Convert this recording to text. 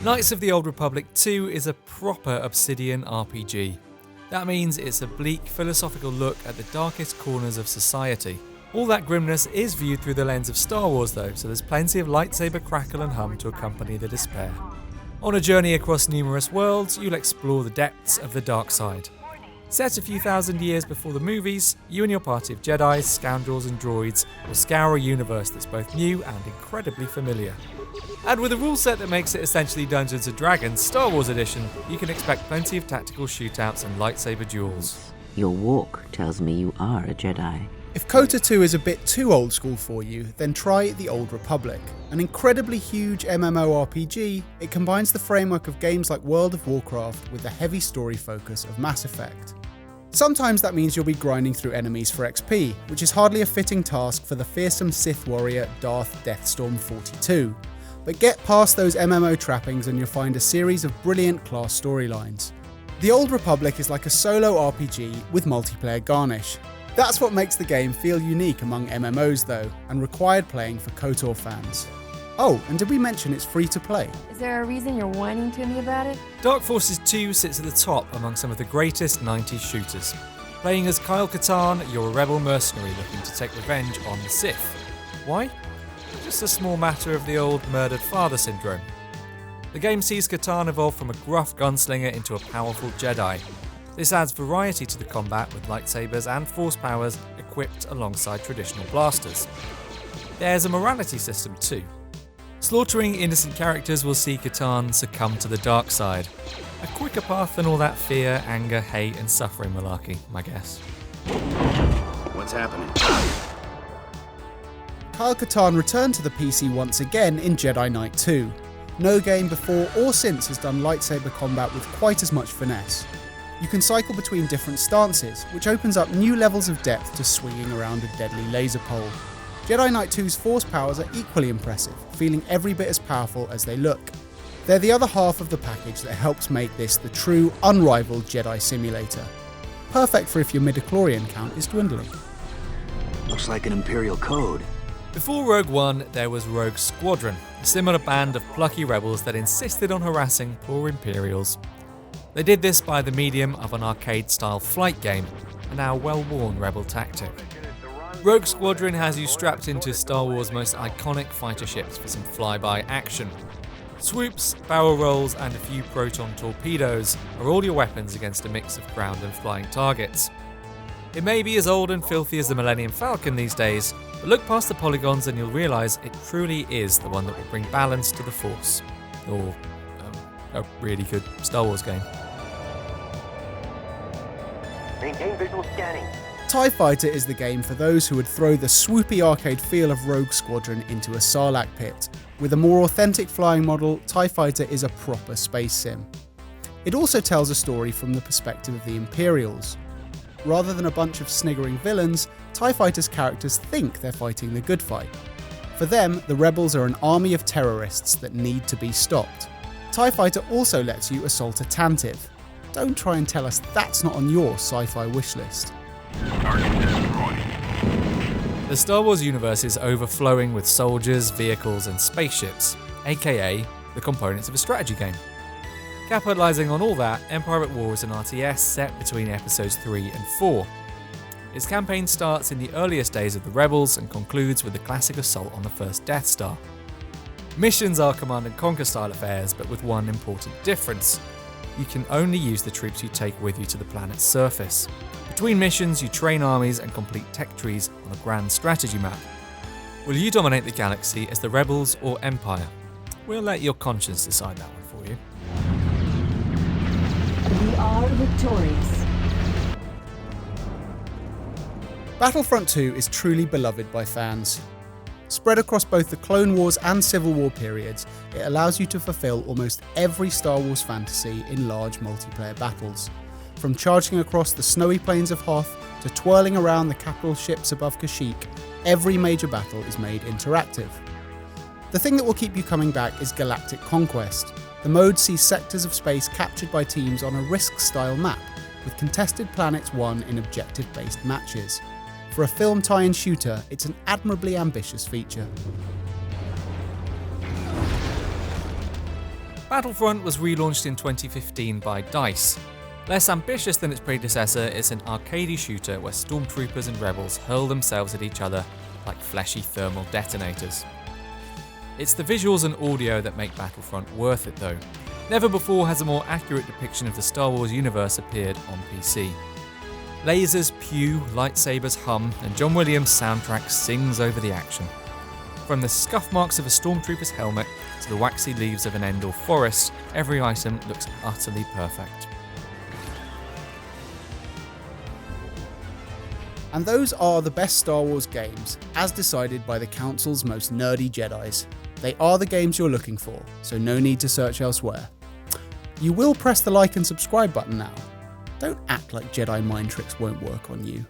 Knights of the Old Republic 2 is a proper Obsidian RPG. That means it's a bleak, philosophical look at the darkest corners of society. All that grimness is viewed through the lens of Star Wars though, so there's plenty of lightsaber crackle and hum to accompany the despair. On a journey across numerous worlds, you'll explore the depths of the dark side. Set a few thousand years before the movies, you and your party of Jedi, scoundrels and droids will scour a universe that's both new and incredibly familiar. And with a rule set that makes it essentially Dungeons & Dragons Star Wars Edition, you can expect plenty of tactical shootouts and lightsaber duels. Your walk tells me you are a Jedi. If KOTOR 2 is a bit too old school for you, then try The Old Republic. An incredibly huge MMORPG, it combines the framework of games like World of Warcraft with the heavy story focus of Mass Effect. Sometimes that means you'll be grinding through enemies for XP, which is hardly a fitting task for the fearsome Sith warrior Darth Deathstorm 42. But get past those MMO trappings and you'll find a series of brilliant class storylines. The Old Republic is like a solo RPG with multiplayer garnish. That's what makes the game feel unique among MMOs though, and required playing for KOTOR fans. Oh, and did we mention it's free to play? Is there a reason you're whining to me about it? Dark Forces 2 sits at the top among some of the greatest 90s shooters. Playing as Kyle Katarn, you're a rebel mercenary looking to take revenge on the Sith. Why? Just a small matter of the old murdered father syndrome. The game sees Katarn evolve from a gruff gunslinger into a powerful Jedi. This adds variety to the combat with lightsabers and force powers equipped alongside traditional blasters. There's a morality system too. Slaughtering innocent characters will see Katarn succumb to the dark side. A quicker path than all that fear, anger, hate and suffering malarkey, I guess. What's happening? Kyle Katarn returned to the PC once again in Jedi Knight 2. No game before or since has done lightsaber combat with quite as much finesse. You can cycle between different stances, which opens up new levels of depth to swinging around a deadly laser pole. Jedi Knight 2's force powers are equally impressive, feeling every bit as powerful as they look. They're the other half of the package that helps make this the true, unrivaled Jedi simulator. Perfect for if your midichlorian count is dwindling. Looks like an Imperial code. Before Rogue One, there was Rouge Squadron, a similar band of plucky rebels that insisted on harassing poor Imperials. They did this by the medium of an arcade-style flight game, a now well-worn rebel tactic. Rogue Squadron has you strapped into Star Wars' most iconic fighter ships for some flyby action. Swoops, barrel rolls and a few proton torpedoes are all your weapons against a mix of ground and flying targets. It may be as old and filthy as the Millennium Falcon these days, but look past the polygons and you'll realise it truly is the one that will bring balance to the Force. Or a really good Star Wars game. Maintain visual scanning. TIE Fighter is the game for those who would throw the swoopy arcade feel of Rogue Squadron into a Sarlacc pit. With a more authentic flying model, TIE Fighter is a proper space sim. It also tells a story from the perspective of the Imperials. Rather than a bunch of sniggering villains, TIE Fighter's characters think they're fighting the good fight. For them, the rebels are an army of terrorists that need to be stopped. TIE Fighter also lets you assault a Tantive. Don't try and tell us that's not on your sci-fi wishlist. The Star Wars universe is overflowing with soldiers, vehicles and spaceships, aka the components of a strategy game. Capitalising on all that, Empire at War is an RTS set between episodes 3 and 4. Its campaign starts in the earliest days of the Rebels and concludes with the classic assault on the first Death Star. Missions are Command and Conquer style affairs, but with one important difference. You can only use the troops you take with you to the planet's surface. Between missions, you train armies and complete tech trees on a grand strategy map. Will you dominate the galaxy as the Rebels or Empire? We'll let your conscience decide that one for you. We are victorious. Battlefront II is truly beloved by fans. Spread across both the Clone Wars and Civil War periods, it allows you to fulfill almost every Star Wars fantasy in large multiplayer battles. From charging across the snowy plains of Hoth to twirling around the capital ships above Kashyyyk, every major battle is made interactive. The thing that will keep you coming back is Galactic Conquest. The mode sees sectors of space captured by teams on a Risk-style map, with contested planets won in objective-based matches. For a film tie-in shooter, it's an admirably ambitious feature. Battlefront was relaunched in 2015 by DICE. Less ambitious than its predecessor, it's an arcadey shooter where stormtroopers and rebels hurl themselves at each other like fleshy thermal detonators. It's the visuals and audio that make Battlefront worth it though. Never before has a more accurate depiction of the Star Wars universe appeared on PC. Lasers pew, lightsabers hum, and John Williams' soundtrack sings over the action. From the scuff marks of a stormtrooper's helmet to the waxy leaves of an Endor forest, every item looks utterly perfect. And those are the best Star Wars games, as decided by the Council's most nerdy Jedis. They are the games you're looking for, so no need to search elsewhere. You will press the like and subscribe button now. Don't act like Jedi mind tricks won't work on you.